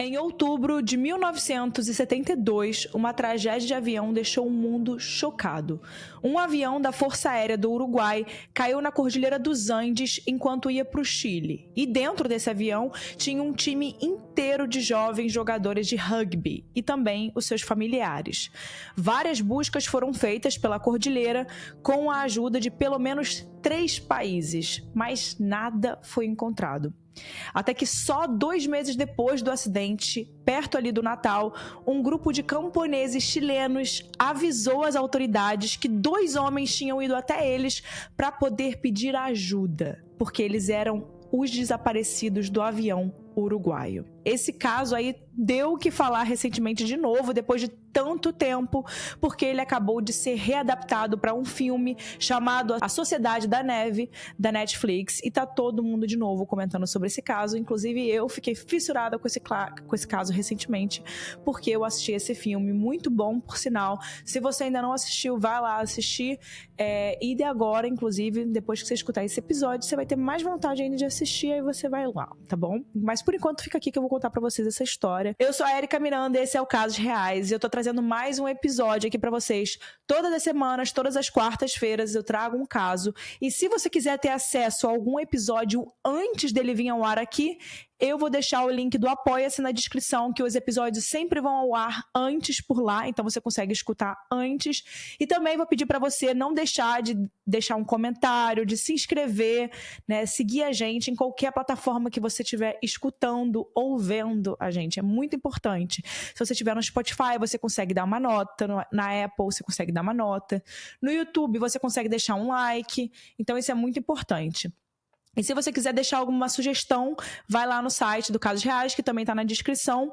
Em outubro de 1972, uma tragédia de avião deixou o mundo chocado. Um avião da Força Aérea do Uruguai caiu na Cordilheira dos Andes enquanto ia para o Chile. E dentro desse avião tinha um time inteiro de jovens jogadores de rugby e também os seus familiares. Várias buscas foram feitas pela cordilheira com a ajuda de pelo menos 3 países, mas nada foi encontrado. Até que só 2 meses depois do acidente, perto ali do Natal, um grupo de camponeses chilenos avisou as autoridades que 2 homens tinham ido até eles para poder pedir ajuda, porque eles eram os desaparecidos do avião uruguaio. Esse caso aí deu o que falar recentemente de novo, depois de tanto tempo, porque ele acabou de ser readaptado para um filme chamado A Sociedade da Neve, da Netflix, e tá todo mundo de novo comentando sobre esse caso. Inclusive eu fiquei fissurada com esse caso recentemente, porque eu assisti esse filme, muito bom, por sinal. Se você ainda não assistiu, vai lá assistir, e de agora, inclusive, depois que você escutar esse episódio, você vai ter mais vontade ainda de assistir, aí você vai lá, tá bom? Mas por enquanto fica aqui que eu vou contar pra vocês essa história. Eu sou a Erika Miranda, esse é o Casos Reais, e eu tô trazendo mais um episódio aqui pra vocês. Todas as semanas, todas as quartas-feiras, eu trago um caso. E se você quiser ter acesso a algum episódio antes dele vir ao ar aqui, eu vou deixar o link do Apoia-se na descrição, que os episódios sempre vão ao ar antes por lá, então você consegue escutar antes. E também vou pedir para você não deixar de deixar um comentário, de se inscrever, né, seguir a gente em qualquer plataforma que você estiver escutando ou vendo a gente. É muito importante. Se você estiver no Spotify, você consegue dar uma nota, na Apple você consegue dar uma nota, no YouTube você consegue deixar um like, então isso é muito importante. E se você quiser deixar alguma sugestão, vai lá no site do Casos Reais, que também está na descrição.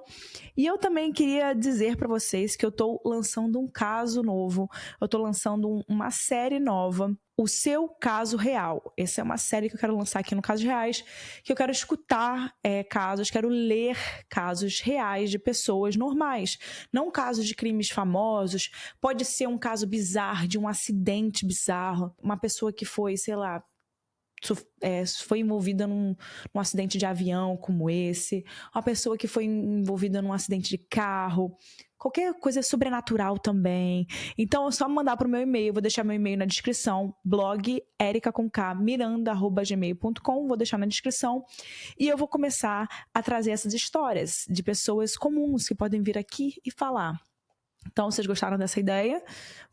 E eu também queria dizer para vocês que eu estou lançando um caso novo, eu estou lançando uma série nova, O Seu Caso Real. Essa é uma série que eu quero lançar aqui no Casos Reais, que eu quero escutar casos, quero ler casos reais de pessoas normais, não casos de crimes famosos. Pode ser um caso bizarro, de um acidente bizarro, uma pessoa que foi, sei lá, foi envolvida num acidente de avião como esse, uma pessoa que foi envolvida num acidente de carro, qualquer coisa sobrenatural também. Então é só mandar pro meu e-mail, vou deixar meu e-mail na descrição, blog erika.miranda@gmail.com, vou deixar na descrição, e eu vou começar a trazer essas histórias de pessoas comuns que podem vir aqui e falar. Então, vocês gostaram dessa ideia?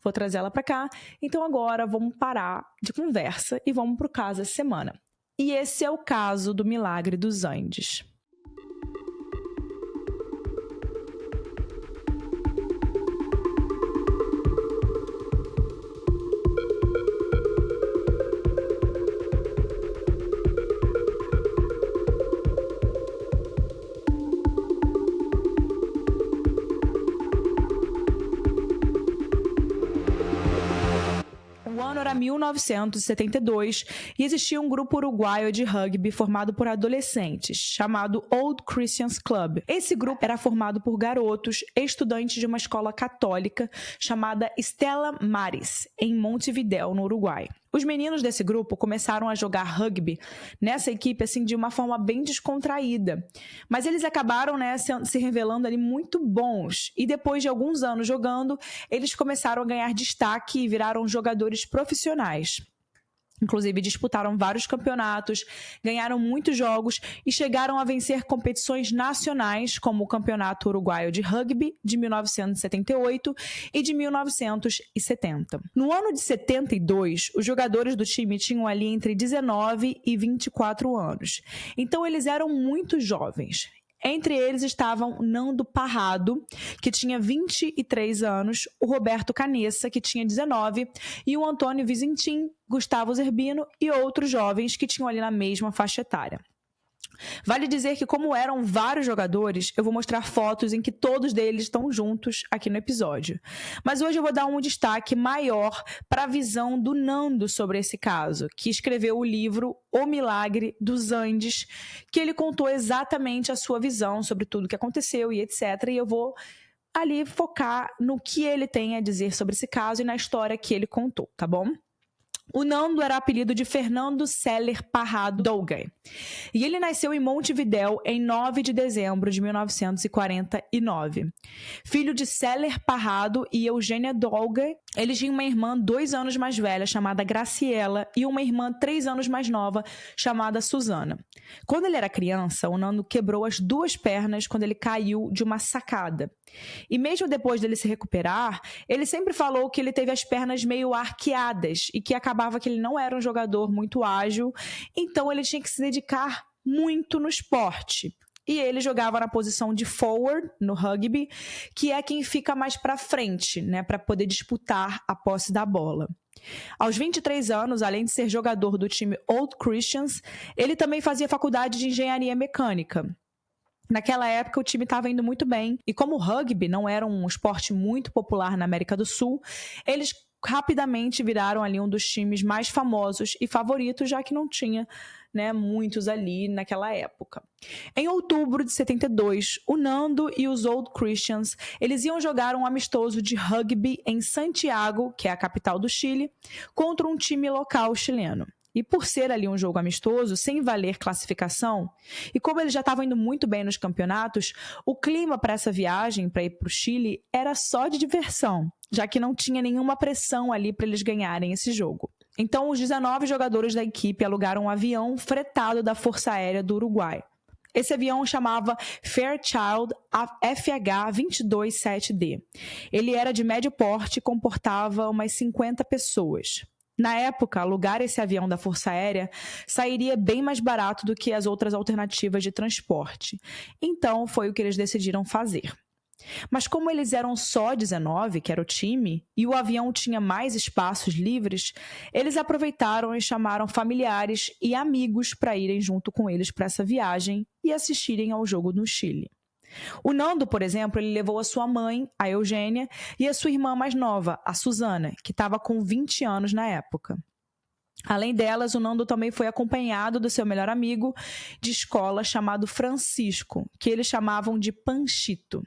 Vou trazer ela para cá. Então, agora vamos parar de conversa e vamos para o caso da semana. E esse é o caso do Milagre dos Andes. O ano era 1972 e existia um grupo uruguaio de rugby formado por adolescentes, chamado Old Christians Club. Esse grupo era formado por garotos estudantes de uma escola católica chamada Stella Maris, em Montevidéu, no Uruguai. Os meninos desse grupo começaram a jogar rugby nessa equipe assim, de uma forma bem descontraída. Mas eles acabaram, né, se revelando ali muito bons. E depois de alguns anos jogando, eles começaram a ganhar destaque e viraram jogadores profissionais. Inclusive, disputaram vários campeonatos, ganharam muitos jogos e chegaram a vencer competições nacionais, como o Campeonato Uruguaio de Rugby de 1978 e de 1970. No ano de 72, os jogadores do time tinham ali entre 19 e 24 anos. Então, eles eram muito jovens. Entre eles estavam Nando Parrado, que tinha 23 anos, o Roberto Canessa, que tinha 19, e o Antônio Vizintim, Gustavo Zerbino e outros jovens que tinham ali na mesma faixa etária. Vale dizer que, como eram vários jogadores, eu vou mostrar fotos em que todos deles estão juntos aqui no episódio. Mas hoje eu vou dar um destaque maior para a visão do Nando sobre esse caso, que escreveu o livro O Milagre dos Andes, que ele contou exatamente a sua visão sobre tudo que aconteceu e etc. E eu vou ali focar no que ele tem a dizer sobre esse caso e na história que ele contou, tá bom? O Nando era apelido de Fernando Seller Parrado Dolgay. E ele nasceu em Montevidéu em 9 de dezembro de 1949. Filho de Seller Parrado e Eugênia Dolgay, ele tinha uma irmã 2 anos mais velha, chamada Graciela, e uma irmã 3 anos mais nova, chamada Susana. Quando ele era criança, o Nando quebrou as 2 pernas quando ele caiu de uma sacada. E mesmo depois dele se recuperar, ele sempre falou que ele teve as pernas meio arqueadas e que acabava que ele não era um jogador muito ágil, então ele tinha que se dedicar muito no esporte. E ele jogava na posição de forward, no rugby, que é quem fica mais para frente, né, para poder disputar a posse da bola. Aos 23 anos, além de ser jogador do time Old Christians, ele também fazia faculdade de engenharia mecânica. Naquela época, o time estava indo muito bem. E como o rugby não era um esporte muito popular na América do Sul, eles rapidamente viraram ali um dos times mais famosos e favoritos, já que não tinha, né, muitos ali naquela época. Em outubro de 72, o Nando e os Old Christians, eles iam jogar um amistoso de rugby em Santiago, que é a capital do Chile, contra um time local chileno. E por ser ali um jogo amistoso, sem valer classificação, e como eles já estavam indo muito bem nos campeonatos, o clima para essa viagem, para ir para o Chile, era só de diversão, já que não tinha nenhuma pressão ali para eles ganharem esse jogo. Então, os 19 jogadores da equipe alugaram um avião fretado da Força Aérea do Uruguai. Esse avião chamava Fairchild FH-227D. Ele era de médio porte e comportava umas 50 pessoas. Na época, alugar esse avião da Força Aérea sairia bem mais barato do que as outras alternativas de transporte. Então, foi o que eles decidiram fazer. Mas como eles eram só 19, que era o time, e o avião tinha mais espaços livres, eles aproveitaram e chamaram familiares e amigos para irem junto com eles para essa viagem e assistirem ao jogo no Chile. O Nando, por exemplo, ele levou a sua mãe, a Eugênia, e a sua irmã mais nova, a Susana, que estava com 20 anos na época. Além delas, o Nando também foi acompanhado do seu melhor amigo de escola chamado Francisco, que eles chamavam de Panchito.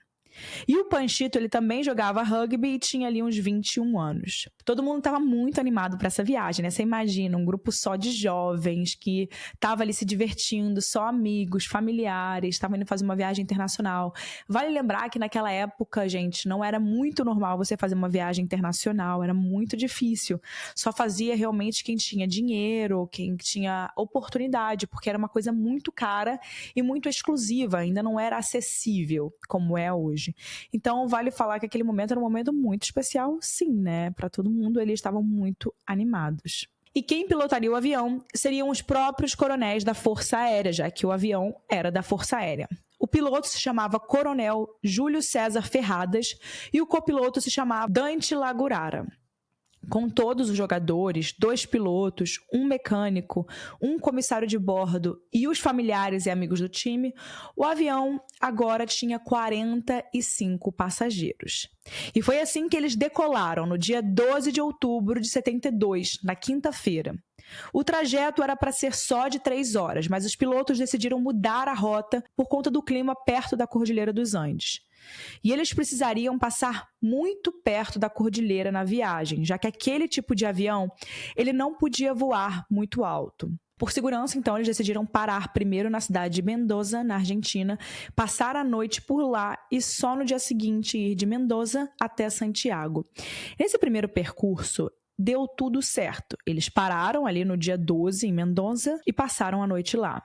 E o Panchito, ele também jogava rugby e tinha ali uns 21 anos. Todo mundo estava muito animado para essa viagem, né? Você imagina, um grupo só de jovens que estava ali se divertindo, só amigos, familiares, estavam indo fazer uma viagem internacional. Vale lembrar que naquela época, gente, não era muito normal você fazer uma viagem internacional, era muito difícil. Só fazia realmente quem tinha dinheiro, quem tinha oportunidade, porque era uma coisa muito cara e muito exclusiva, ainda não era acessível como é hoje. Então, vale falar que aquele momento era um momento muito especial, sim, né? Para todo mundo, eles estavam muito animados. E quem pilotaria o avião seriam os próprios coronéis da Força Aérea, já que o avião era da Força Aérea. O piloto se chamava Coronel Júlio César Ferradas e o copiloto se chamava Dante Lagurara. Com todos os jogadores, 2 pilotos, um mecânico, um comissário de bordo e os familiares e amigos do time, o avião agora tinha 45 passageiros. E foi assim que eles decolaram no dia 12 de outubro de 72, na quinta-feira. O trajeto era para ser só de 3 horas, mas os pilotos decidiram mudar a rota por conta do clima perto da Cordilheira dos Andes. E eles precisariam passar muito perto da cordilheira na viagem, já que aquele tipo de avião ele não podia voar muito alto. Por segurança, então, eles decidiram parar primeiro na cidade de Mendoza, na Argentina, passar a noite por lá e só no dia seguinte ir de Mendoza até Santiago. Nesse primeiro percurso, deu tudo certo. Eles pararam ali no dia 12 em Mendoza e passaram a noite lá.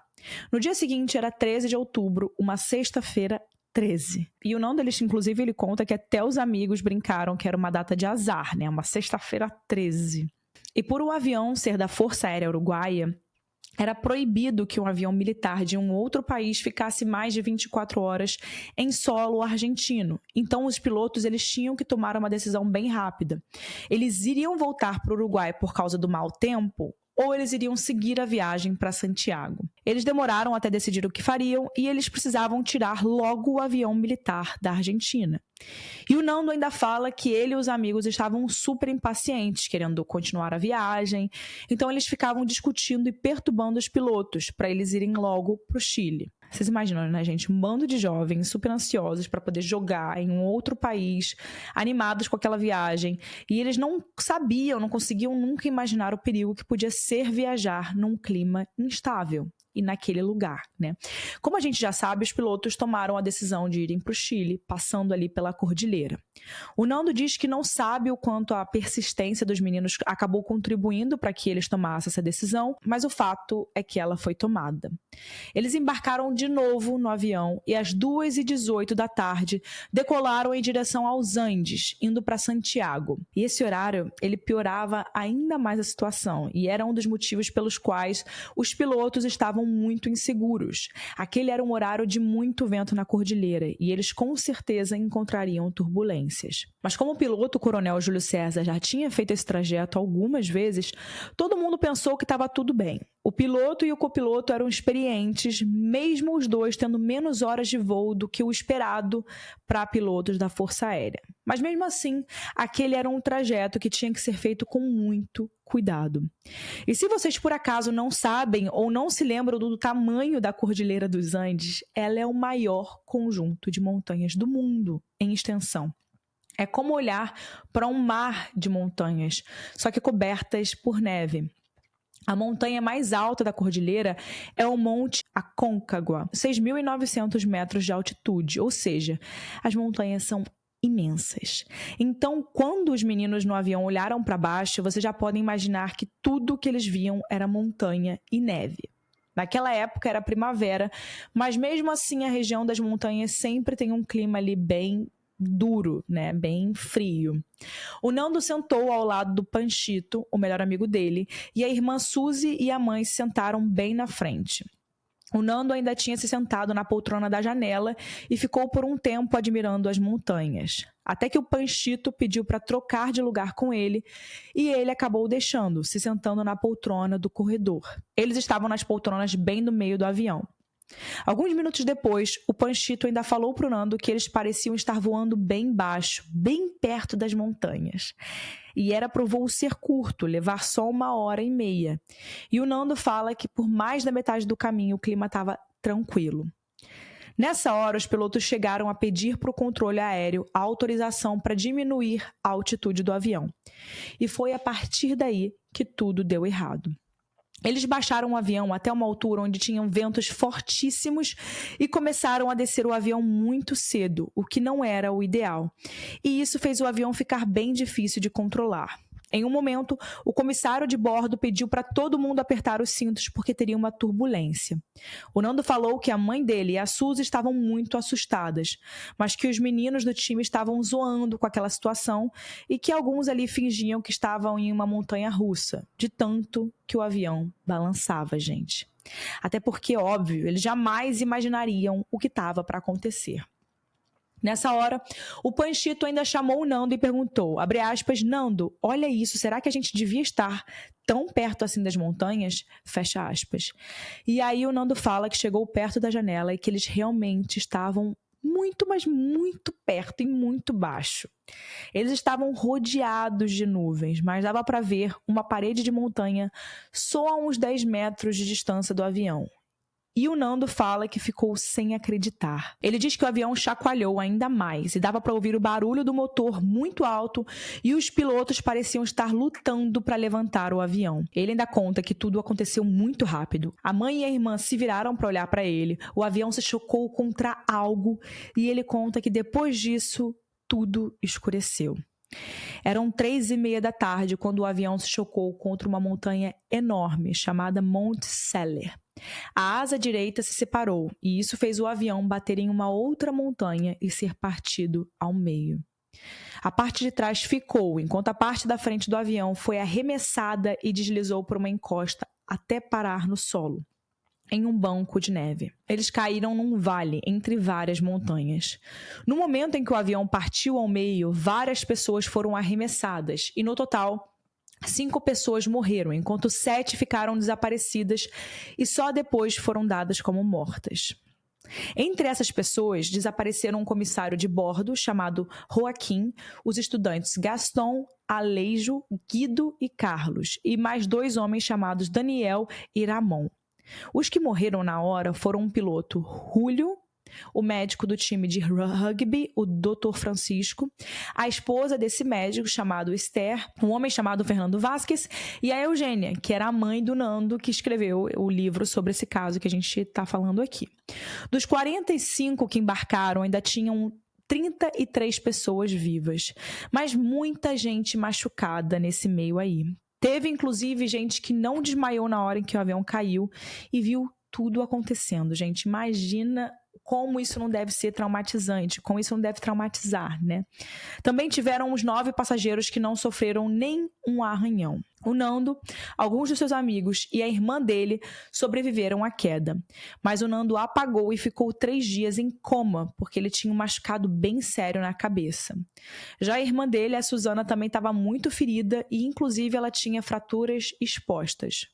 No dia seguinte, era 13 de outubro, uma sexta-feira 13. E o nome deles, inclusive, ele conta que até os amigos brincaram que era uma data de azar, né? Uma sexta-feira 13. E por o avião ser da Força Aérea Uruguaia, era proibido que um avião militar de um outro país ficasse mais de 24 horas em solo argentino. Então, os pilotos eles tinham que tomar uma decisão bem rápida. Eles iriam voltar para o Uruguai por causa do mau tempo ou eles iriam seguir a viagem para Santiago. Eles demoraram até decidir o que fariam e eles precisavam tirar logo o avião militar da Argentina. E o Nando ainda fala que ele e os amigos estavam super impacientes, querendo continuar a viagem. Então eles ficavam discutindo e perturbando os pilotos para eles irem logo para o Chile. Vocês imaginam, né, gente? Um bando de jovens super ansiosos para poder jogar em um outro país, animados com aquela viagem. E eles não sabiam, não conseguiam nunca imaginar o perigo que podia ser viajar num clima instável e naquele lugar, né? Como a gente já sabe, os pilotos tomaram a decisão de irem para o Chile, passando ali pela cordilheira. O Nando diz que não sabe o quanto a persistência dos meninos acabou contribuindo para que eles tomassem essa decisão, mas o fato é que ela foi tomada. Eles embarcaram de novo no avião e às 2h18 da tarde decolaram em direção aos Andes, indo para Santiago. E esse horário, ele piorava ainda mais a situação e era um dos motivos pelos quais os pilotos estavam muito inseguros. Aquele era um horário de muito vento na cordilheira e eles com certeza encontrariam turbulências. Mas como o piloto, o coronel Júlio César, já tinha feito esse trajeto algumas vezes, todo mundo pensou que estava tudo bem. O piloto e o copiloto eram experientes, mesmo os dois tendo menos horas de voo do que o esperado para pilotos da Força Aérea. Mas mesmo assim, aquele era um trajeto que tinha que ser feito com muito cuidado. E se vocês por acaso não sabem ou não se lembram do tamanho da Cordilheira dos Andes, ela é o maior conjunto de montanhas do mundo em extensão. É como olhar para um mar de montanhas, só que cobertas por neve. A montanha mais alta da cordilheira é o Monte Aconcagua, 6.900 metros de altitude, ou seja, as montanhas são imensas. Então, quando os meninos no avião olharam para baixo, vocês já podem imaginar que tudo que eles viam era montanha e neve. Naquela época era primavera, mas mesmo assim a região das montanhas sempre tem um clima ali bem duro, né? Bem frio. O Nando sentou ao lado do Panchito, o melhor amigo dele, e a irmã Suzy e a mãe se sentaram bem na frente. O Nando ainda tinha se sentado na poltrona da janela e ficou por um tempo admirando as montanhas. Até que o Panchito pediu para trocar de lugar com ele e ele acabou deixando, se sentando na poltrona do corredor. Eles estavam nas poltronas bem no meio do avião. Alguns minutos depois, o Panchito ainda falou para o Nando que eles pareciam estar voando bem baixo, bem perto das montanhas. E era para o voo ser curto, levar só 1h30. E o Nando fala que por mais da metade do caminho o clima estava tranquilo. Nessa hora, os pilotos chegaram a pedir para o controle aéreo a autorização para diminuir a altitude do avião. E foi a partir daí que tudo deu errado. Eles baixaram o avião até uma altura onde tinham ventos fortíssimos e começaram a descer o avião muito cedo, o que não era o ideal. E isso fez o avião ficar bem difícil de controlar. Em um momento, o comissário de bordo pediu para todo mundo apertar os cintos porque teria uma turbulência. O Nando falou que a mãe dele e a Suzy estavam muito assustadas, mas que os meninos do time estavam zoando com aquela situação e que alguns ali fingiam que estavam em uma montanha russa, de tanto que o avião balançava, gente. Até porque, óbvio, eles jamais imaginariam o que estava para acontecer. Nessa hora, o Panchito ainda chamou o Nando e perguntou, abre aspas, Nando, olha isso, será que a gente devia estar tão perto assim das montanhas? Fecha aspas. E aí o Nando fala que chegou perto da janela e que eles realmente estavam muito, mas muito perto e muito baixo. Eles estavam rodeados de nuvens, mas dava para ver uma parede de montanha só a uns 10 metros de distância do avião. E o Nando fala que ficou sem acreditar. Ele diz que o avião chacoalhou ainda mais e dava para ouvir o barulho do motor muito alto e os pilotos pareciam estar lutando para levantar o avião. Ele ainda conta que tudo aconteceu muito rápido. A mãe e a irmã se viraram para olhar para ele, o avião se chocou contra algo e ele conta que depois disso tudo escureceu. Eram 3h30 da tarde quando o avião se chocou contra uma montanha enorme chamada Monte Seller. A asa direita se separou e isso fez o avião bater em uma outra montanha e ser partido ao meio. A parte de trás ficou, enquanto a parte da frente do avião foi arremessada e deslizou por uma encosta até parar no solo, em um banco de neve. Eles caíram num vale entre várias montanhas. No momento em que o avião partiu ao meio, várias pessoas foram arremessadas e, no total, 5 pessoas morreram, enquanto 7 ficaram desaparecidas e só depois foram dadas como mortas. Entre essas pessoas, desapareceram um comissário de bordo chamado Joaquim, os estudantes Gaston, Aleijo, Guido e Carlos, e mais 2 homens chamados Daniel e Ramon. Os que morreram na hora foram um piloto, Julio, o médico do time de rugby, o Dr. Francisco, a esposa desse médico chamado Esther, um homem chamado Fernando Vasquez e a Eugênia, que era a mãe do Nando, que escreveu o livro sobre esse caso que a gente está falando aqui. Dos 45 que embarcaram, ainda tinham 33 pessoas vivas, mas muita gente machucada nesse meio aí. Teve, inclusive, gente que não desmaiou na hora em que o avião caiu e viu tudo acontecendo. Gente, imagina como isso não deve ser traumatizante, como isso não deve traumatizar, né? Também tiveram os 9 passageiros que não sofreram nem um arranhão. O Nando, alguns dos seus amigos e a irmã dele sobreviveram à queda. Mas o Nando apagou e ficou 3 dias em coma, porque ele tinha um machucado bem sério na cabeça. Já a irmã dele, a Susana, também estava muito ferida e, inclusive, ela tinha fraturas expostas.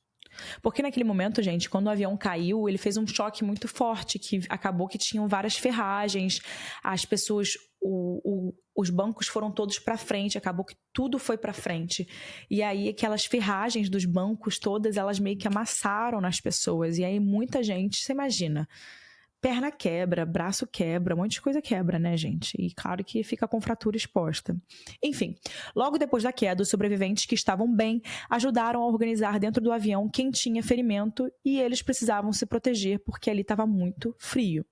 Porque naquele momento, gente, quando o avião caiu, ele fez um choque muito forte, que acabou que tinham várias ferragens, as pessoas, os bancos foram todos para frente, acabou que tudo foi para frente. E aí aquelas ferragens dos bancos todas, elas meio que amassaram nas pessoas. E aí muita gente, você imagina, perna quebra, braço quebra, um monte de coisa quebra, né, gente? E claro que fica com fratura exposta. Enfim, logo depois da queda, os sobreviventes que estavam bem ajudaram a organizar dentro do avião quem tinha ferimento e eles precisavam se proteger porque ali estava muito frio.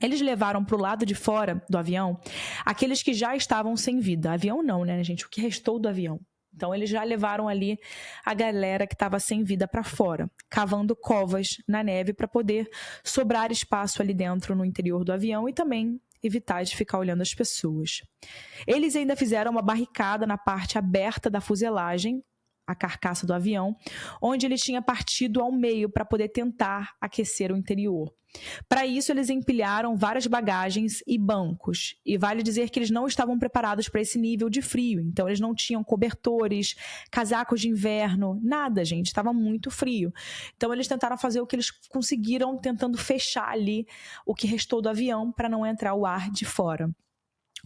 Eles levaram para o lado de fora do avião aqueles que já estavam sem vida. Avião não, né, gente? O que restou do avião. Então, eles já levaram ali a galera que estava sem vida para fora, cavando covas na neve para poder sobrar espaço ali dentro no interior do avião e também evitar de ficar olhando as pessoas. Eles ainda fizeram uma barricada na parte aberta da fuselagem, a carcaça do avião, onde ele tinha partido ao meio para poder tentar aquecer o interior. Para isso, eles empilharam várias bagagens e bancos. E vale dizer que eles não estavam preparados para esse nível de frio. Então, eles não tinham cobertores, casacos de inverno, nada, gente. Estava muito frio. Então, eles tentaram fazer o que eles conseguiram, tentando fechar ali o que restou do avião para não entrar o ar de fora.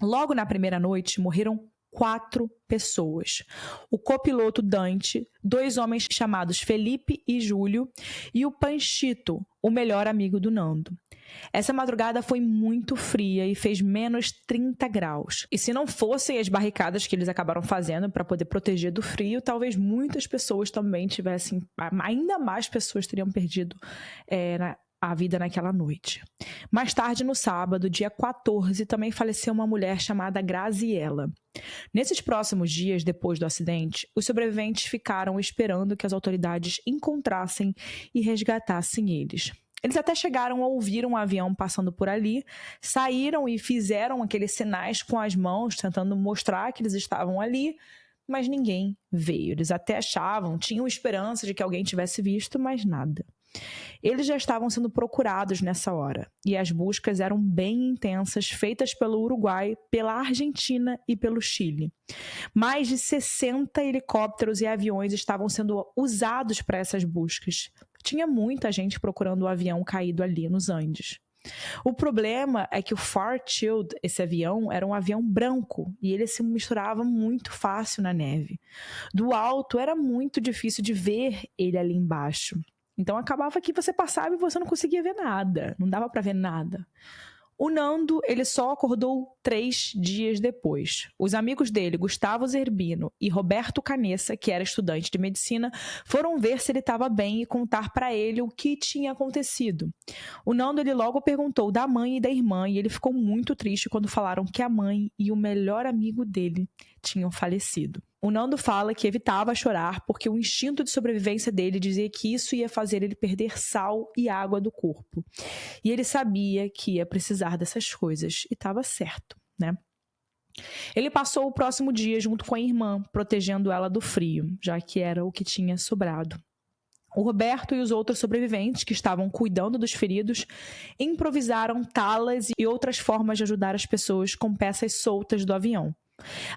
Logo na primeira noite, morreram 4 pessoas. O copiloto Dante, 2 homens chamados Felipe e Júlio e o Panchito, o melhor amigo do Nando. Essa madrugada foi muito fria e fez menos 30 graus. E se não fossem as barricadas que eles acabaram fazendo para poder proteger do frio, talvez muitas pessoas também tivessem, ainda mais pessoas teriam perdido a vida naquela noite. Mais tarde, no sábado, dia 14, também faleceu uma mulher chamada Graziella. Nesses próximos dias, depois do acidente, os sobreviventes ficaram esperando que as autoridades encontrassem e resgatassem eles. Eles até chegaram a ouvir um avião passando por ali, saíram e fizeram aqueles sinais com as mãos, tentando mostrar que eles estavam ali, mas ninguém veio. Eles até achavam, tinham esperança de que alguém tivesse visto, mas nada. Eles já estavam sendo procurados nessa hora, e as buscas eram bem intensas, feitas pelo Uruguai, pela Argentina e pelo Chile. Mais de 60 helicópteros e aviões estavam sendo usados para essas buscas. Tinha muita gente procurando o avião caído ali nos Andes. O problema é que o Fairchild, esse avião, era um avião branco e ele se misturava muito fácil na neve. Do alto era muito difícil de ver ele ali embaixo. Então acabava que você passava e você não conseguia ver nada, não dava para ver nada. O Nando, ele só acordou 3 dias depois. Os amigos dele, Gustavo Zerbino e Roberto Canessa, que era estudante de medicina, foram ver se ele estava bem e contar para ele o que tinha acontecido. O Nando, ele logo perguntou da mãe e da irmã e ele ficou muito triste quando falaram que a mãe e o melhor amigo dele tinham falecido. O Nando fala que evitava chorar porque o instinto de sobrevivência dele dizia que isso ia fazer ele perder sal e água do corpo. E ele sabia que ia precisar dessas coisas e estava certo, né? Ele passou o próximo dia junto com a irmã, protegendo ela do frio, já que era o que tinha sobrado. O Roberto e os outros sobreviventes que estavam cuidando dos feridos improvisaram talas e outras formas de ajudar as pessoas com peças soltas do avião.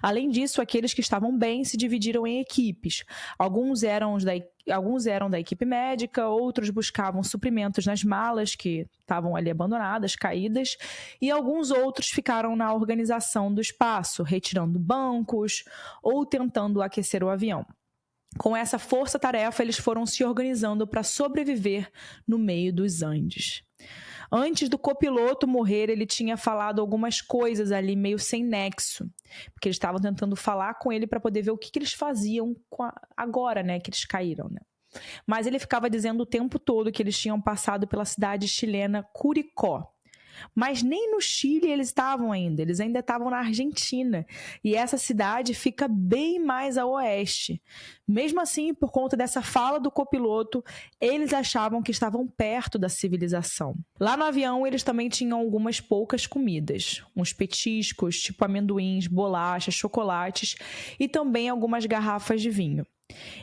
Além disso, aqueles que estavam bem se dividiram em equipes. Alguns eram da equipe médica, outros buscavam suprimentos nas malas que estavam ali abandonadas, caídas, e alguns outros ficaram na organização do espaço, retirando bancos ou tentando aquecer o avião. Com essa força-tarefa, eles foram se organizando para sobreviver no meio dos Andes. Antes do copiloto morrer, ele tinha falado algumas coisas ali meio sem nexo, porque eles estavam tentando falar com ele para poder ver o que eles faziam agora, né, que eles caíram, né? Mas ele ficava dizendo o tempo todo que eles tinham passado pela cidade chilena Curicó. Mas nem no Chile eles estavam ainda, eles ainda estavam na Argentina. E essa cidade fica bem mais a oeste. Mesmo assim, por conta dessa fala do copiloto, eles achavam que estavam perto da civilização. Lá no avião, eles também tinham algumas poucas comidas. Uns petiscos, tipo amendoins, bolachas, chocolates e também algumas garrafas de vinho.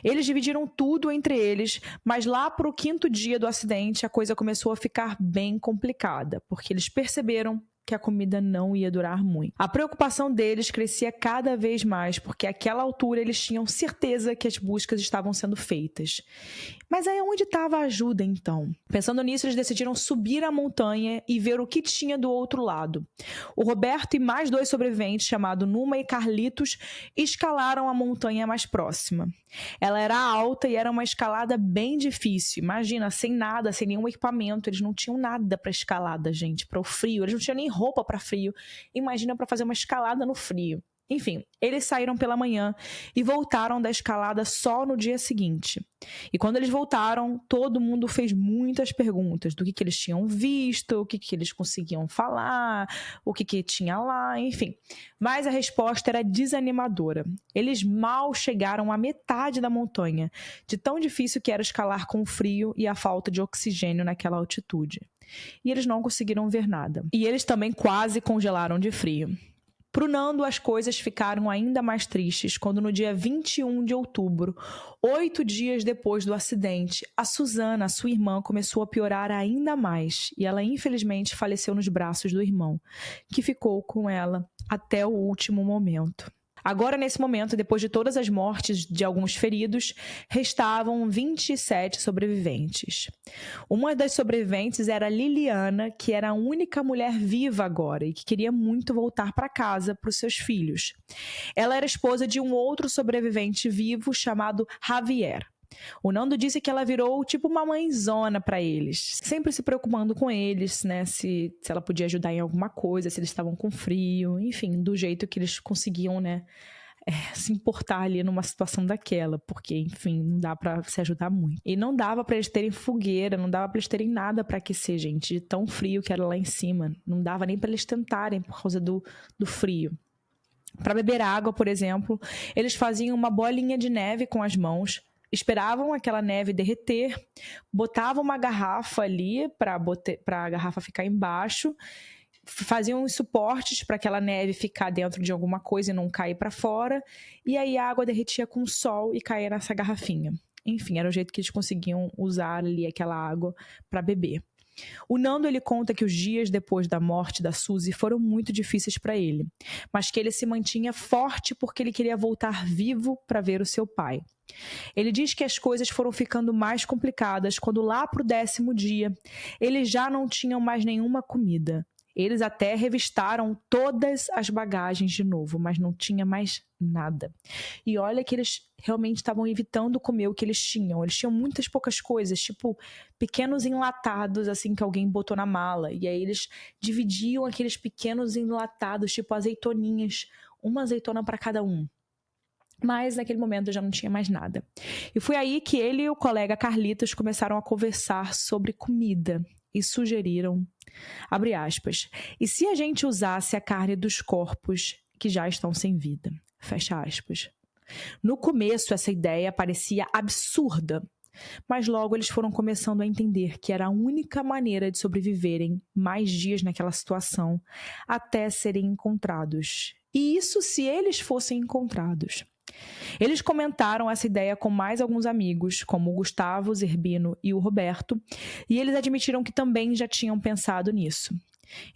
Eles dividiram tudo entre eles, mas lá para o 5º dia do acidente a coisa começou a ficar bem complicada, porque eles perceberam que a comida não ia durar muito. A preocupação deles crescia cada vez mais, porque àquela altura eles tinham certeza que as buscas estavam sendo feitas. Mas aí onde estava a ajuda então? Pensando nisso, eles decidiram subir a montanha e ver o que tinha do outro lado. O Roberto e mais 2 sobreviventes, chamados Numa e Carlitos, escalaram a montanha mais próxima. Ela era alta e era uma escalada bem difícil. Imagina, sem nada, sem nenhum equipamento. Eles não tinham nada para escalada, gente, para o frio. Eles não tinham nem roupa para frio. Imagina para fazer uma escalada no frio. Enfim, eles saíram pela manhã e voltaram da escalada só no dia seguinte. E quando eles voltaram, todo mundo fez muitas perguntas do que eles tinham visto, o que eles conseguiam falar, o que tinha lá, enfim. Mas a resposta era desanimadora. Eles mal chegaram à metade da montanha, de tão difícil que era escalar com o frio e a falta de oxigênio naquela altitude. E eles não conseguiram ver nada. E eles também quase congelaram de frio. Pro Nando, as coisas ficaram ainda mais tristes quando no dia 21 de outubro, 8 dias depois do acidente, a Suzana, sua irmã, começou a piorar ainda mais e ela infelizmente faleceu nos braços do irmão, que ficou com ela até o último momento. Agora, nesse momento, depois de todas as mortes de alguns feridos, restavam 27 sobreviventes. Uma das sobreviventes era Liliana, que era a única mulher viva agora e que queria muito voltar para casa para os seus filhos. Ela era esposa de um outro sobrevivente vivo chamado Javier. O Nando disse que ela virou tipo uma mãezona para eles, sempre se preocupando com eles, né, se ela podia ajudar em alguma coisa, se eles estavam com frio, enfim, do jeito que eles conseguiam, né, se importar ali numa situação daquela, porque, enfim, não dá para se ajudar muito. E não dava para eles terem fogueira, não dava para eles terem nada para aquecer, gente, de tão frio que era lá em cima, não dava nem para eles tentarem por causa do frio. Para beber água, por exemplo, eles faziam uma bolinha de neve com as mãos, esperavam aquela neve derreter, botavam uma garrafa ali para a garrafa ficar embaixo, faziam os suportes para aquela neve ficar dentro de alguma coisa e não cair para fora, e aí a água derretia com o sol e caía nessa garrafinha. Enfim, era o jeito que eles conseguiam usar ali aquela água para beber. O Nando, ele conta que os dias depois da morte da Suzy foram muito difíceis para ele, mas que ele se mantinha forte porque ele queria voltar vivo para ver o seu pai. Ele diz que as coisas foram ficando mais complicadas quando lá para o 10º dia, eles já não tinham mais nenhuma comida. Eles até revistaram todas as bagagens de novo, mas não tinha mais nada. E olha que eles realmente estavam evitando comer o que eles tinham. Eles tinham muitas poucas coisas, tipo pequenos enlatados assim que alguém botou na mala. E aí eles dividiam aqueles pequenos enlatados, tipo azeitoninhas, uma azeitona para cada um. Mas naquele momento já não tinha mais nada. E foi aí que ele e o colega Carlitos começaram a conversar sobre comida e sugeriram, abre aspas, e se a gente usasse a carne dos corpos que já estão sem vida? Fecha aspas. No começo essa ideia parecia absurda, mas logo eles foram começando a entender que era a única maneira de sobreviverem mais dias naquela situação até serem encontrados. E isso se eles fossem encontrados. Eles comentaram essa ideia com mais alguns amigos, como o Gustavo, o Zerbino e o Roberto, e eles admitiram que também já tinham pensado nisso.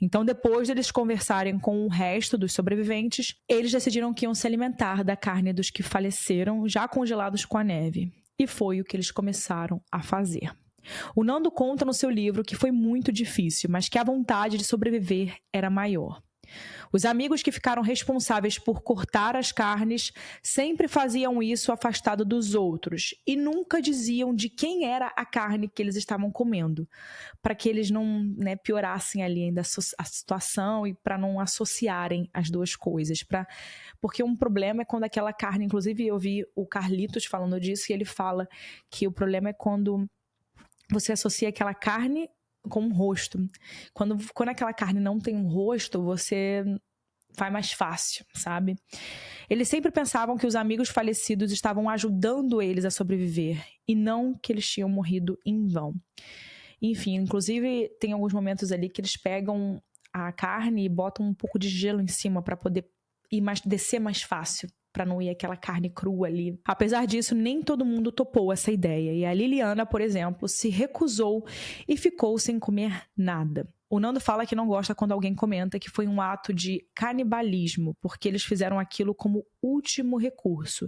Então, depois de eles conversarem com o resto dos sobreviventes, eles decidiram que iam se alimentar da carne dos que faleceram, já congelados com a neve. E foi o que eles começaram a fazer. O Nando conta no seu livro que foi muito difícil, mas que a vontade de sobreviver era maior. Os amigos que ficaram responsáveis por cortar as carnes sempre faziam isso afastado dos outros e nunca diziam de quem era a carne que eles estavam comendo, para que eles não, né, piorassem ali ainda a situação e para não associarem as duas coisas. Porque um problema é quando aquela carne, inclusive eu vi o Carlitos falando disso, e ele fala que o problema é quando você associa aquela carne com um rosto. Quando aquela carne não tem um rosto, você vai mais fácil, sabe? Eles sempre pensavam que os amigos falecidos estavam ajudando eles a sobreviver e não que eles tinham morrido em vão. Enfim, inclusive tem alguns momentos ali que eles pegam a carne e botam um pouco de gelo em cima para poder descer mais fácil, para não ir aquela carne crua ali. Apesar disso, nem todo mundo topou essa ideia. E a Liliana, por exemplo, se recusou e ficou sem comer nada. O Nando fala que não gosta quando alguém comenta que foi um ato de canibalismo, porque eles fizeram aquilo como último recurso.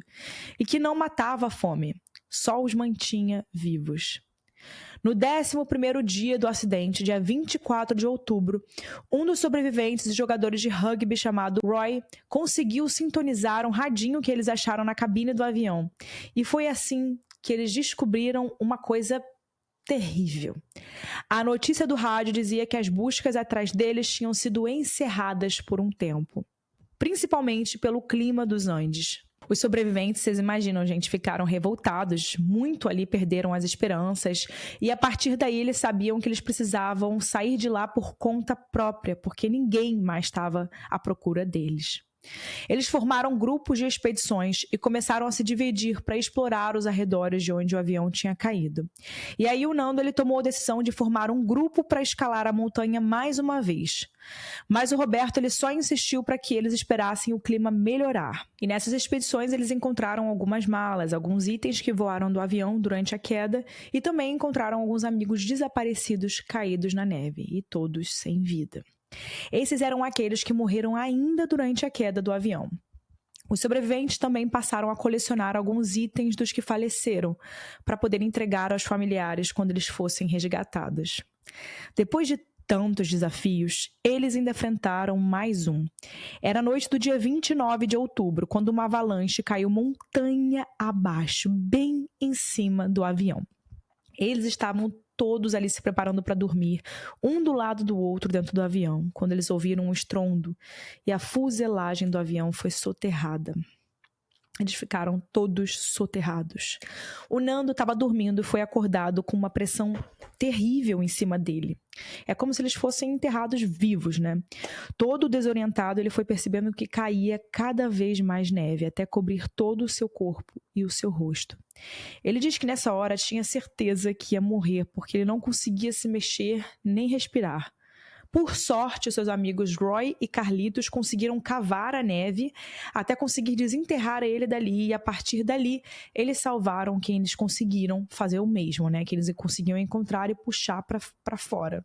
E que não matava a fome, só os mantinha vivos. No 11º dia do acidente, dia 24 de outubro, um dos sobreviventes e jogadores de rugby chamado Roy conseguiu sintonizar um radinho que eles acharam na cabine do avião. E foi assim que eles descobriram uma coisa terrível. A notícia do rádio dizia que as buscas atrás deles tinham sido encerradas por um tempo, principalmente pelo clima dos Andes. Os sobreviventes, vocês imaginam, gente, ficaram revoltados, muito ali perderam as esperanças e a partir daí eles sabiam que eles precisavam sair de lá por conta própria, porque ninguém mais estava à procura deles. Eles formaram grupos de expedições e começaram a se dividir para explorar os arredores de onde o avião tinha caído. E aí o Nando ele tomou a decisão de formar um grupo para escalar a montanha mais uma vez. Mas o Roberto ele só insistiu para que eles esperassem o clima melhorar. E nessas expedições eles encontraram algumas malas, alguns itens que voaram do avião durante a queda e também encontraram alguns amigos desaparecidos caídos na neve, e todos sem vida. Esses eram aqueles que morreram ainda durante a queda do avião. Os sobreviventes também passaram a colecionar alguns itens dos que faleceram para poder entregar aos familiares quando eles fossem resgatados. Depois de tantos desafios, eles ainda enfrentaram mais um. Era a noite do dia 29 de outubro, quando uma avalanche caiu montanha abaixo, bem em cima do avião. Eles estavam todos ali se preparando para dormir, um do lado do outro dentro do avião, quando eles ouviram um estrondo e a fuselagem do avião foi soterrada. Eles ficaram todos soterrados. O Nando estava dormindo e foi acordado com uma pressão terrível em cima dele. É como se eles fossem enterrados vivos, né? Todo desorientado, ele foi percebendo que caía cada vez mais neve, até cobrir todo o seu corpo e o seu rosto. Ele diz que nessa hora tinha certeza que ia morrer, porque ele não conseguia se mexer nem respirar. Por sorte, seus amigos Roy e Carlitos conseguiram cavar a neve até conseguir desenterrar ele dali, e a partir dali eles salvaram quem eles conseguiram fazer o mesmo, né? Que eles conseguiam encontrar e puxar para fora.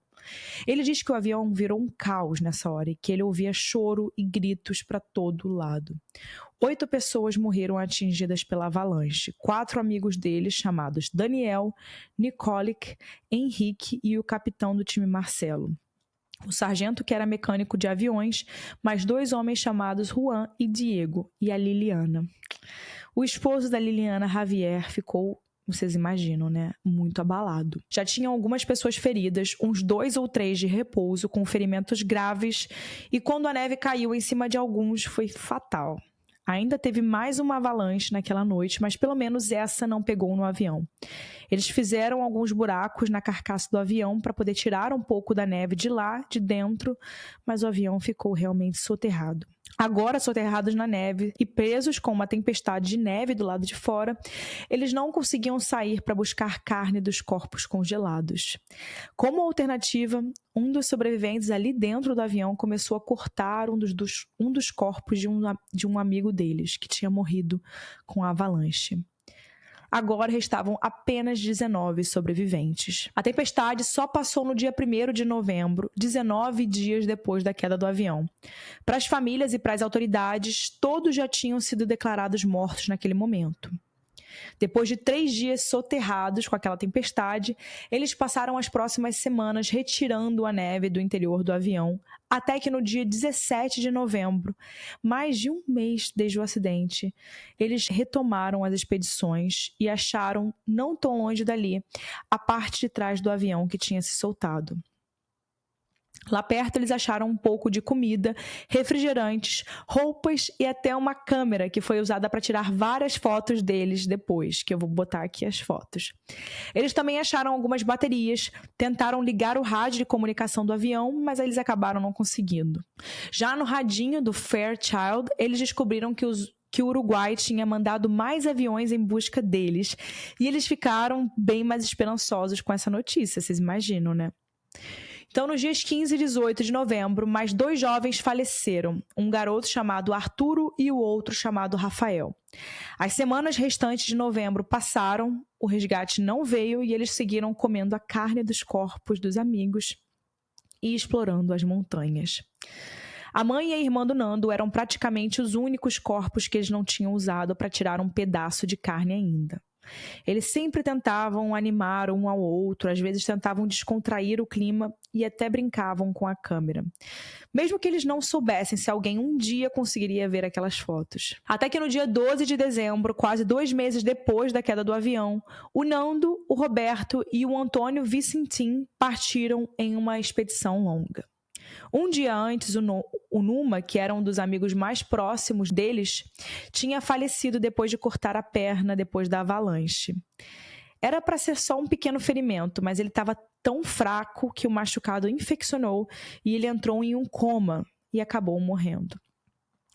Ele diz que o avião virou um caos nessa hora e que ele ouvia choro e gritos para todo lado. 8 pessoas morreram atingidas pela avalanche. 4 amigos deles, chamados Daniel, Nicolic, Henrique e o capitão do time Marcelo. O sargento, que era mecânico de aviões, mais 2 homens chamados Juan e Diego, e a Liliana. O esposo da Liliana, Javier, ficou, vocês imaginam, né, muito abalado. Já tinham algumas pessoas feridas, uns 2 ou 3 de repouso, com ferimentos graves, e quando a neve caiu em cima de alguns, foi fatal. Ainda teve mais uma avalanche naquela noite, mas pelo menos essa não pegou no avião. Eles fizeram alguns buracos na carcaça do avião para poder tirar um pouco da neve de lá, de dentro, mas o avião ficou realmente soterrado. Agora soterrados na neve e presos com uma tempestade de neve do lado de fora, eles não conseguiam sair para buscar carne dos corpos congelados. Como alternativa, um dos sobreviventes ali dentro do avião começou a cortar um dos corpos de um amigo deles, que tinha morrido com a avalanche. Agora restavam apenas 19 sobreviventes. A tempestade só passou no dia 1º de novembro, 19 dias depois da queda do avião. Para as famílias e para as autoridades, todos já tinham sido declarados mortos naquele momento. Depois de 3 dias soterrados com aquela tempestade, eles passaram as próximas semanas retirando a neve do interior do avião, até que no dia 17 de novembro, mais de um mês desde o acidente, eles retomaram as expedições e acharam, não tão longe dali, a parte de trás do avião que tinha se soltado. Lá perto eles acharam um pouco de comida, refrigerantes, roupas e até uma câmera que foi usada para tirar várias fotos deles depois, que eu vou botar aqui as fotos. Eles também acharam algumas baterias, tentaram ligar o rádio de comunicação do avião, mas eles acabaram não conseguindo. Já no radinho do Fairchild, eles descobriram que o Uruguai tinha mandado mais aviões em busca deles, e eles ficaram bem mais esperançosos com essa notícia, vocês imaginam, né? Então, nos dias 15 e 18 de novembro, mais 2 jovens faleceram, um garoto chamado Arturo e o outro chamado Rafael. As semanas restantes de novembro passaram, o resgate não veio e eles seguiram comendo a carne dos corpos dos amigos e explorando as montanhas. A mãe e a irmã do Nando eram praticamente os únicos corpos que eles não tinham usado para tirar um pedaço de carne ainda. Eles sempre tentavam animar um ao outro, às vezes tentavam descontrair o clima e até brincavam com a câmera. Mesmo que eles não soubessem se alguém um dia conseguiria ver aquelas fotos. Até que no dia 12 de dezembro, quase 2 meses depois da queda do avião, o Nando, o Roberto e o Antônio Vicentim partiram em uma expedição longa. Um dia antes, o Numa, que era um dos amigos mais próximos deles, tinha falecido depois de cortar a perna depois da avalanche. Era para ser só um pequeno ferimento, mas ele estava tão fraco que o machucado infeccionou e ele entrou em um coma e acabou morrendo.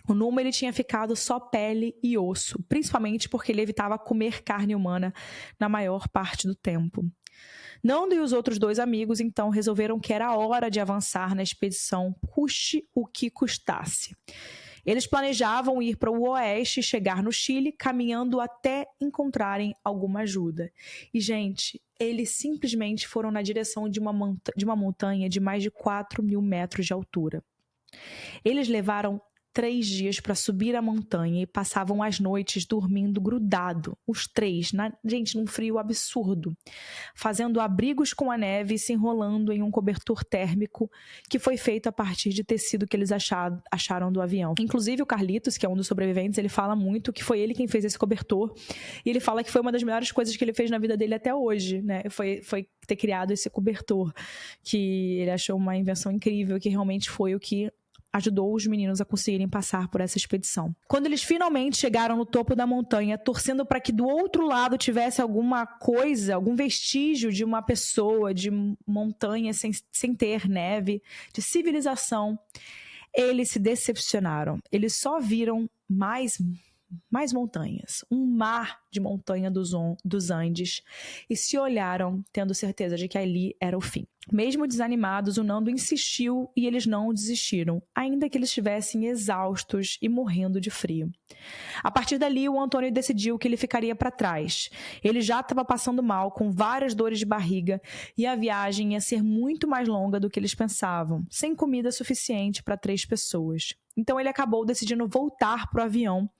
O Numa ele tinha ficado só pele e osso, principalmente porque ele evitava comer carne humana na maior parte do tempo. Nando e os outros 2 amigos, então, resolveram que era hora de avançar na expedição, custe o que custasse. Eles planejavam ir para o oeste e chegar no Chile, caminhando até encontrarem alguma ajuda. E, gente, eles simplesmente foram na direção de uma montanha de mais de 4.000 metros de altura. Eles levaram 3 dias para subir a montanha e passavam as noites dormindo grudado, os 3, gente, num frio absurdo, fazendo abrigos com a neve e se enrolando em um cobertor térmico que foi feito a partir de tecido que eles acharam do avião. Inclusive o Carlitos, que é um dos sobreviventes, ele fala muito que foi ele quem fez esse cobertor e ele fala que foi uma das melhores coisas que ele fez na vida dele até hoje, né? Foi ter criado esse cobertor, que ele achou uma invenção incrível, que realmente foi o que ajudou os meninos a conseguirem passar por essa expedição. Quando eles finalmente chegaram no topo da montanha, torcendo para que do outro lado tivesse alguma coisa, algum vestígio de uma pessoa, de montanha sem ter neve, de civilização, eles se decepcionaram. Eles só viram mais montanhas, um mar de montanha dos Andes, e se olharam tendo certeza de que ali era o fim. Mesmo desanimados, o Nando insistiu e eles não desistiram, ainda que eles estivessem exaustos e morrendo de frio. A partir dali, o Antônio decidiu que ele ficaria para trás. Ele já estava passando mal, com várias dores de barriga, e a viagem ia ser muito mais longa do que eles pensavam, sem comida suficiente para 3 pessoas. Então ele acabou decidindo voltar para o avião,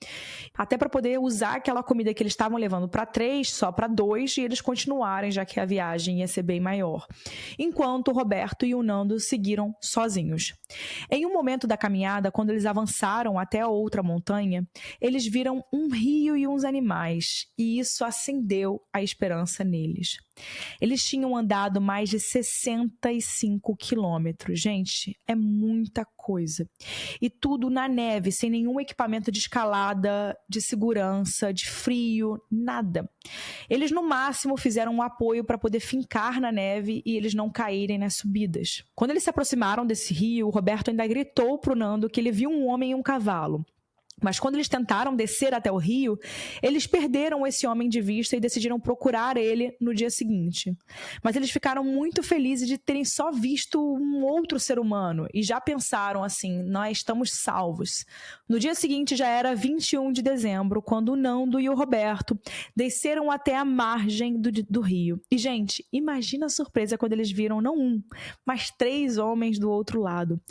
até para poder usar aquela comida que eles estavam levando para 3, só para 2, e eles continuarem, já que a viagem ia ser bem maior. Enquanto o Roberto e o Nando seguiram sozinhos. Em um momento da caminhada, quando eles avançaram até a outra montanha, eles viram um rio e uns animais, e isso acendeu a esperança neles. Eles tinham andado mais de 65 quilômetros. Gente, é muita coisa. E tudo na neve, sem nenhum equipamento de escalada, de segurança, de frio, nada. Eles, no máximo, fizeram um apoio para poder fincar na neve e eles não caírem nas subidas. Quando eles se aproximaram desse rio, o Roberto ainda gritou pro Nando que ele viu um homem e um cavalo. Mas quando eles tentaram descer até o rio, eles perderam esse homem de vista e decidiram procurar ele no dia seguinte. Mas eles ficaram muito felizes de terem só visto um outro ser humano e já pensaram assim, nós estamos salvos. No dia seguinte já era 21 de dezembro, quando o Nando e o Roberto desceram até a margem do rio. E, gente, imagina a surpresa quando eles viram não um, mas 3 homens do outro lado,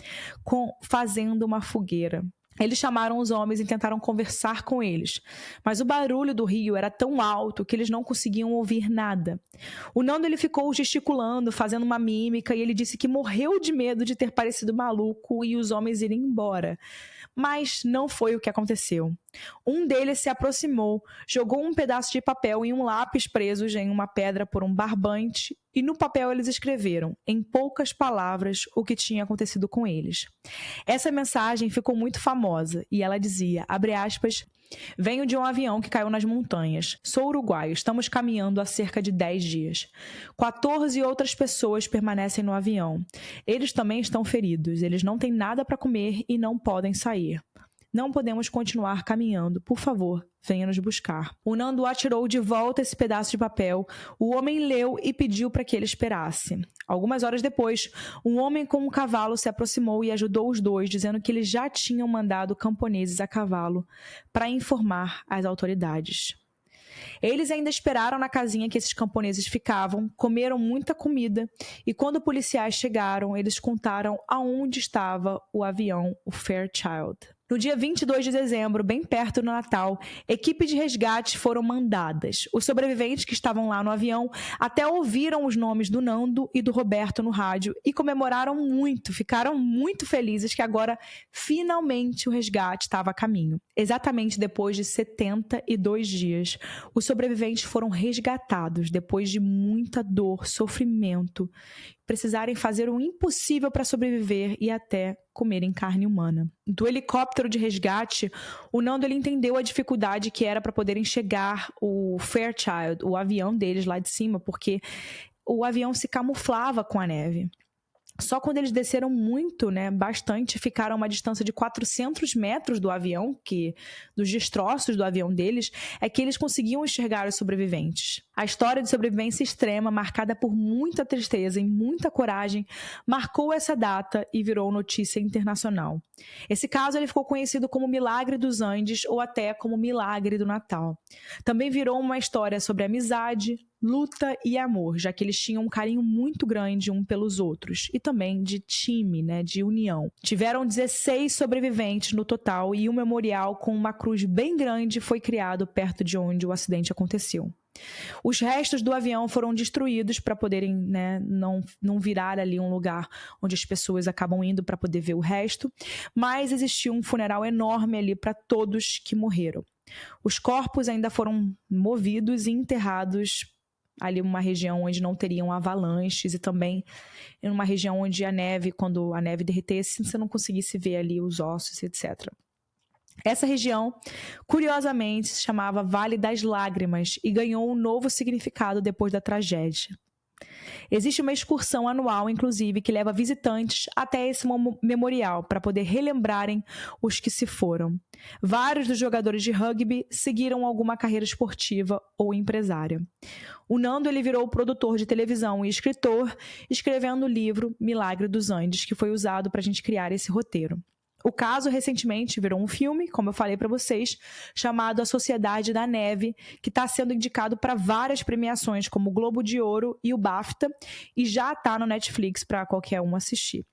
fazendo uma fogueira. Eles chamaram os homens e tentaram conversar com eles, mas o barulho do rio era tão alto que eles não conseguiam ouvir nada. O Nando ele ficou gesticulando, fazendo uma mímica, e ele disse que morreu de medo de ter parecido maluco e os homens irem embora. Mas não foi o que aconteceu. Um deles se aproximou, jogou um pedaço de papel e um lápis presos em uma pedra por um barbante, e no papel eles escreveram, em poucas palavras, o que tinha acontecido com eles. Essa mensagem ficou muito famosa e ela dizia, abre aspas, venho de um avião que caiu nas montanhas. Sou uruguaio, estamos caminhando há cerca de 10 dias. 14 outras pessoas permanecem no avião. Eles também estão feridos, eles não têm nada para comer e não podem sair. Não podemos continuar caminhando. Por favor, venha nos buscar. O Nando atirou de volta esse pedaço de papel. O homem leu e pediu para que ele esperasse. Algumas horas depois, um homem com um cavalo se aproximou e ajudou os dois, dizendo que eles já tinham mandado camponeses a cavalo para informar as autoridades. Eles ainda esperaram na casinha que esses camponeses ficavam, comeram muita comida e quando policiais chegaram, eles contaram aonde estava o avião, o Fairchild. No dia 22 de dezembro, bem perto do Natal, equipes de resgate foram mandadas. Os sobreviventes que estavam lá no avião até ouviram os nomes do Nando e do Roberto no rádio e comemoraram muito, ficaram muito felizes que agora, finalmente, o resgate estava a caminho. Exatamente depois de 72 dias, os sobreviventes foram resgatados depois de muita dor, sofrimento, precisarem fazer o impossível para sobreviver e até comerem carne humana. Do helicóptero de resgate, o Nando ele entendeu a dificuldade que era para poderem chegar o Fairchild, o avião deles lá de cima, porque o avião se camuflava com a neve. Só quando eles desceram muito, bastante, ficaram a uma distância de 400 metros do avião, dos destroços do avião deles, é que eles conseguiam enxergar os sobreviventes. A história de sobrevivência extrema, marcada por muita tristeza e muita coragem, marcou essa data e virou notícia internacional. Esse caso ele ficou conhecido como Milagre dos Andes ou até como Milagre do Natal. Também virou uma história sobre amizade, luta e amor, já que eles tinham um carinho muito grande um pelos outros e também de time, de união. Tiveram 16 sobreviventes no total e um memorial com uma cruz bem grande foi criado perto de onde o acidente aconteceu. Os restos do avião foram destruídos para poderem não virar ali um lugar onde as pessoas acabam indo para poder ver o resto, mas existiu um funeral enorme ali para todos que morreram. Os corpos ainda foram movidos e enterrados ali numa região onde não teriam avalanches e também em uma região onde a neve, quando a neve derretesse, você não conseguisse ver ali os ossos, etc. Essa região, curiosamente, se chamava Vale das Lágrimas e ganhou um novo significado depois da tragédia. Existe uma excursão anual, inclusive, que leva visitantes até esse memorial para poder relembrarem os que se foram. Vários dos jogadores de rugby seguiram alguma carreira esportiva ou empresária. O Nando ele virou produtor de televisão e escritor, escrevendo o livro Milagre dos Andes, que foi usado para a gente criar esse roteiro. O caso recentemente virou um filme, como eu falei para vocês, chamado A Sociedade da Neve, que está sendo indicado para várias premiações, como o Globo de Ouro e o BAFTA, e já está no Netflix para qualquer um assistir.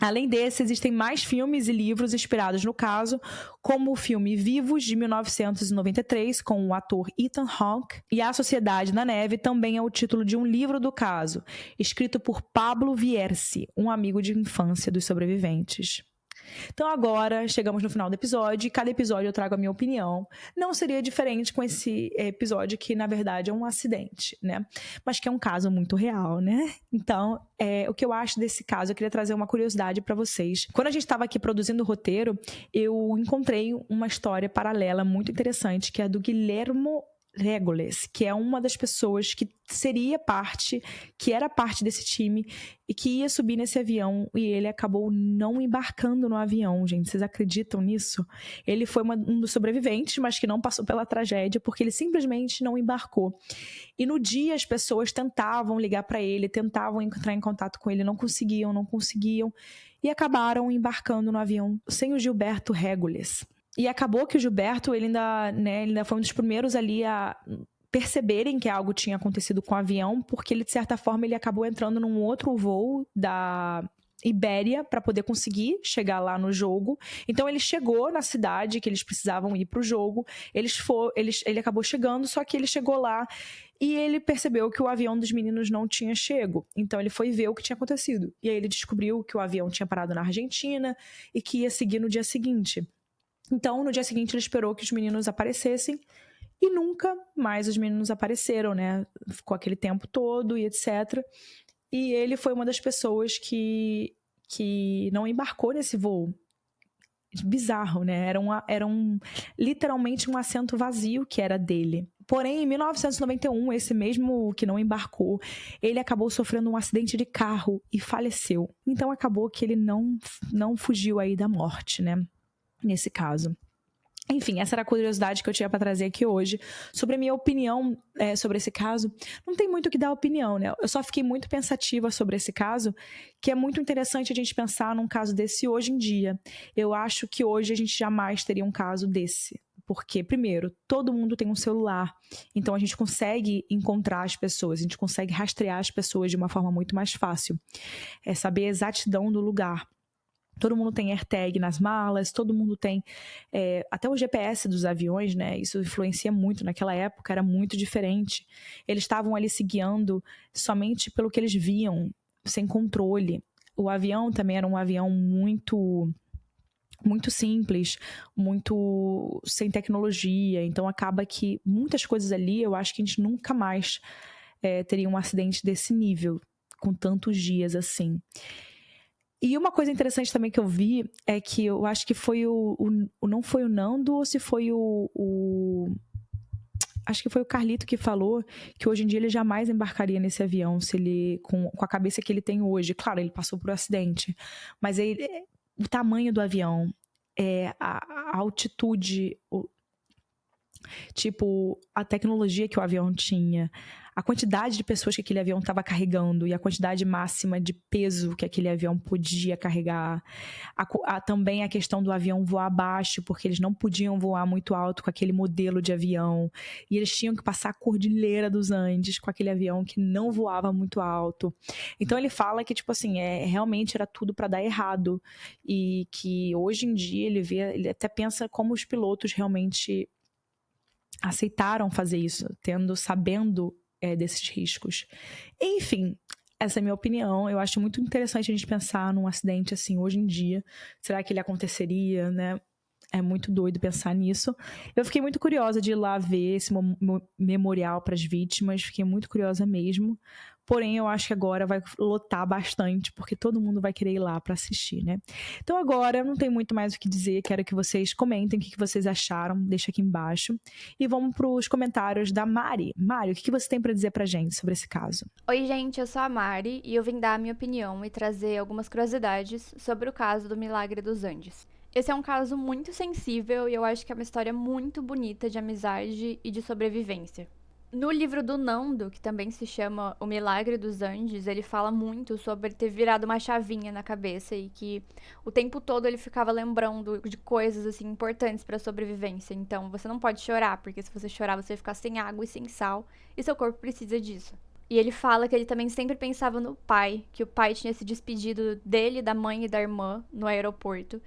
Além desse, existem mais filmes e livros inspirados no caso, como o filme Vivos, de 1993, com o ator Ethan Hawke, e A Sociedade da Neve também é o título de um livro do caso, escrito por Pablo Vierci, um amigo de infância dos sobreviventes. Então agora chegamos no final do episódio e cada episódio eu trago a minha opinião. Não seria diferente com esse episódio que na verdade é um acidente, mas que é um caso muito real, Então, o que eu acho desse caso, eu queria trazer uma curiosidade para vocês. Quando a gente estava aqui produzindo o roteiro, eu encontrei uma história paralela muito interessante, que é a do Guillermo Régoles, que é uma das pessoas que era parte desse time e que ia subir nesse avião e ele acabou não embarcando no avião, gente. Vocês acreditam nisso? Ele foi um dos sobreviventes, mas que não passou pela tragédia porque ele simplesmente não embarcou. E no dia as pessoas tentavam ligar para ele, tentavam entrar em contato com ele, não conseguiam e acabaram embarcando no avião sem o Gilberto Régoles. E acabou que o Gilberto, ele ainda foi um dos primeiros ali a perceberem que algo tinha acontecido com o avião, porque ele, de certa forma, ele acabou entrando num outro voo Ibéria para poder conseguir chegar lá no jogo. Então ele chegou na cidade que eles precisavam ir pro jogo. Ele acabou chegando, só que ele chegou lá e ele percebeu que o avião dos meninos não tinha chego. Então ele foi ver o que tinha acontecido. E aí ele descobriu que o avião tinha parado na Argentina e que ia seguir no dia seguinte. Então, no dia seguinte, ele esperou que os meninos aparecessem e nunca mais os meninos apareceram, né? Ficou aquele tempo todo e etc. E ele foi uma das pessoas que não embarcou nesse voo. Bizarro, né? Era literalmente um assento vazio que era dele. Porém, em 1991, esse mesmo que não embarcou, ele acabou sofrendo um acidente de carro e faleceu. Então, acabou que ele não fugiu aí da morte, né? Nesse caso. Enfim, essa era a curiosidade que eu tinha para trazer aqui hoje. Sobre a minha opinião sobre esse caso, não tem muito o que dar opinião, né? Eu só fiquei muito pensativa sobre esse caso, que é muito interessante a gente pensar num caso desse hoje em dia. Eu acho que hoje a gente jamais teria um caso desse. Porque, primeiro, todo mundo tem um celular, então a gente consegue encontrar as pessoas, a gente consegue rastrear as pessoas de uma forma muito mais fácil. É saber a exatidão do lugar. Todo mundo tem AirTag nas malas, todo mundo tem até o GPS dos aviões, né? Isso influencia muito. Naquela época era muito diferente. Eles estavam ali se guiando somente pelo que eles viam, sem controle. O avião também era um avião muito simples, muito sem tecnologia. Então acaba que muitas coisas ali, eu acho que a gente nunca mais teria um acidente desse nível, com tantos dias assim. E uma coisa interessante também que eu vi é que eu acho que foi não foi o Nando ou se foi acho que foi o Carlito que falou que hoje em dia ele jamais embarcaria nesse avião se ele com a cabeça que ele tem hoje. Claro, ele passou por um acidente, mas o tamanho do avião, a altitude, a tecnologia que o avião tinha, a quantidade de pessoas que aquele avião estava carregando e a quantidade máxima de peso que aquele avião podia carregar. Também a questão do avião voar baixo, porque eles não podiam voar muito alto com aquele modelo de avião. E eles tinham que passar a Cordilheira dos Andes com aquele avião que não voava muito alto. Então ele fala que, realmente era tudo para dar errado. E que hoje em dia ele até pensa como os pilotos realmente aceitaram fazer isso, sabendo desses riscos. Enfim, essa é a minha opinião. Eu acho muito interessante a gente pensar num acidente assim hoje em dia. Será que ele aconteceria, né? É muito doido pensar nisso. Eu fiquei muito curiosa de ir lá ver esse memorial para as vítimas. Fiquei muito curiosa mesmo. Porém, eu acho que agora vai lotar bastante, porque todo mundo vai querer ir lá para assistir, né? Então agora, não tem muito mais o que dizer. Quero que vocês comentem o que vocês acharam. Deixa aqui embaixo. E vamos para os comentários da Mari. Mari, o que você tem para dizer pra gente sobre esse caso? Oi, gente, eu sou a Mari e eu vim dar a minha opinião e trazer algumas curiosidades sobre o caso do Milagre dos Andes. Esse é um caso muito sensível e eu acho que é uma história muito bonita de amizade e de sobrevivência. No livro do Nando, que também se chama O Milagre dos Andes, ele fala muito sobre ter virado uma chavinha na cabeça e que o tempo todo ele ficava lembrando de coisas assim importantes para a sobrevivência. Então, você não pode chorar, porque se você chorar, você vai ficar sem água e sem sal, e seu corpo precisa disso. E ele fala que ele também sempre pensava no pai, que o pai tinha se despedido dele, da mãe e da irmã no aeroporto.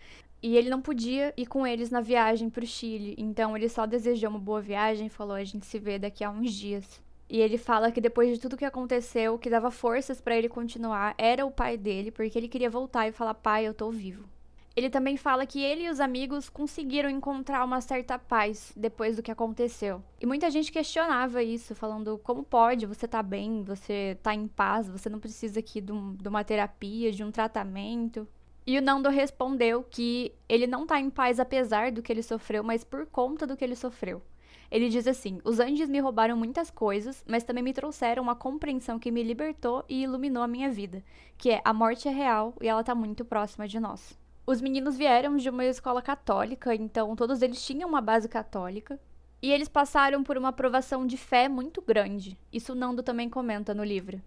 E ele não podia ir com eles na viagem pro Chile, então ele só desejou uma boa viagem e falou: a gente se vê daqui a uns dias. E ele fala que depois de tudo que aconteceu, o que dava forças pra ele continuar era o pai dele, porque ele queria voltar e falar: pai, eu tô vivo. Ele também fala que ele e os amigos conseguiram encontrar uma certa paz depois do que aconteceu. E muita gente questionava isso, falando: como pode, você tá bem, você tá em paz, você não precisa aqui de uma terapia, de um tratamento. E o Nando respondeu que ele não tá em paz apesar do que ele sofreu, mas por conta do que ele sofreu. Ele diz assim: os Andes me roubaram muitas coisas, mas também me trouxeram uma compreensão que me libertou e iluminou a minha vida, que é: a morte é real e ela tá muito próxima de nós. Os meninos vieram de uma escola católica, então todos eles tinham uma base católica. E eles passaram por uma provação de fé muito grande. Isso o Nando também comenta no livro.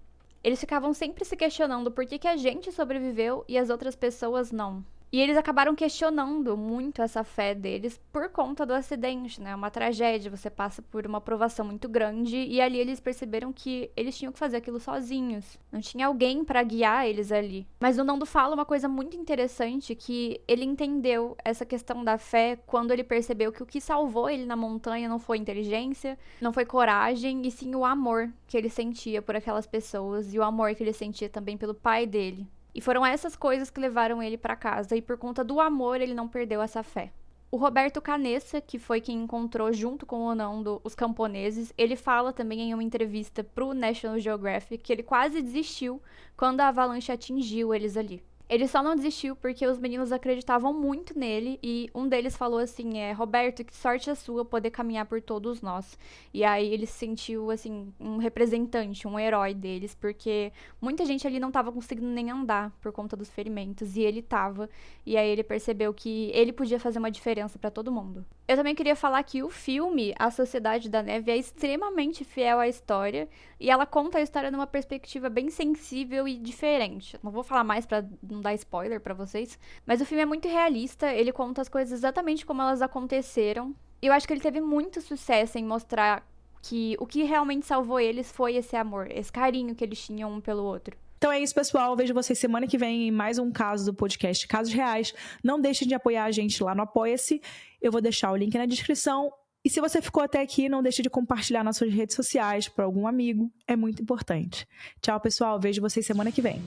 Eles ficavam sempre se questionando por que a gente sobreviveu e as outras pessoas não. E eles acabaram questionando muito essa fé deles por conta do acidente, né? Uma tragédia, você passa por uma provação muito grande e ali eles perceberam que eles tinham que fazer aquilo sozinhos. Não tinha alguém para guiar eles ali. Mas o Nando fala uma coisa muito interessante, que ele entendeu essa questão da fé quando ele percebeu que o que salvou ele na montanha não foi inteligência, não foi coragem, e sim o amor que ele sentia por aquelas pessoas e o amor que ele sentia também pelo pai dele. E foram essas coisas que levaram ele para casa, e por conta do amor ele não perdeu essa fé. O Roberto Canessa, que foi quem encontrou junto com o Nando os camponeses, ele fala também em uma entrevista pro National Geographic que ele quase desistiu quando a avalanche atingiu eles ali. Ele só não desistiu porque os meninos acreditavam muito nele e um deles falou assim, Roberto, que sorte a sua poder caminhar por todos nós. E aí ele se sentiu, assim, um representante, um herói deles, porque muita gente ali não tava conseguindo nem andar por conta dos ferimentos, e ele tava. E aí ele percebeu que ele podia fazer uma diferença pra todo mundo. Eu também queria falar que o filme A Sociedade da Neve é extremamente fiel à história, e ela conta a história numa perspectiva bem sensível e diferente. Não vou falar mais pra não dar spoiler pra vocês, mas o filme é muito realista, ele conta as coisas exatamente como elas aconteceram. E eu acho que ele teve muito sucesso em mostrar que o que realmente salvou eles foi esse amor, esse carinho que eles tinham um pelo outro. Então é isso, pessoal. Eu vejo vocês semana que vem em mais um caso do podcast Casos Reais. Não deixem de apoiar a gente lá no Apoia-se. Eu vou deixar o link na descrição. E se você ficou até aqui, não deixe de compartilhar nas suas redes sociais para algum amigo. É muito importante. Tchau, pessoal. Vejo vocês semana que vem.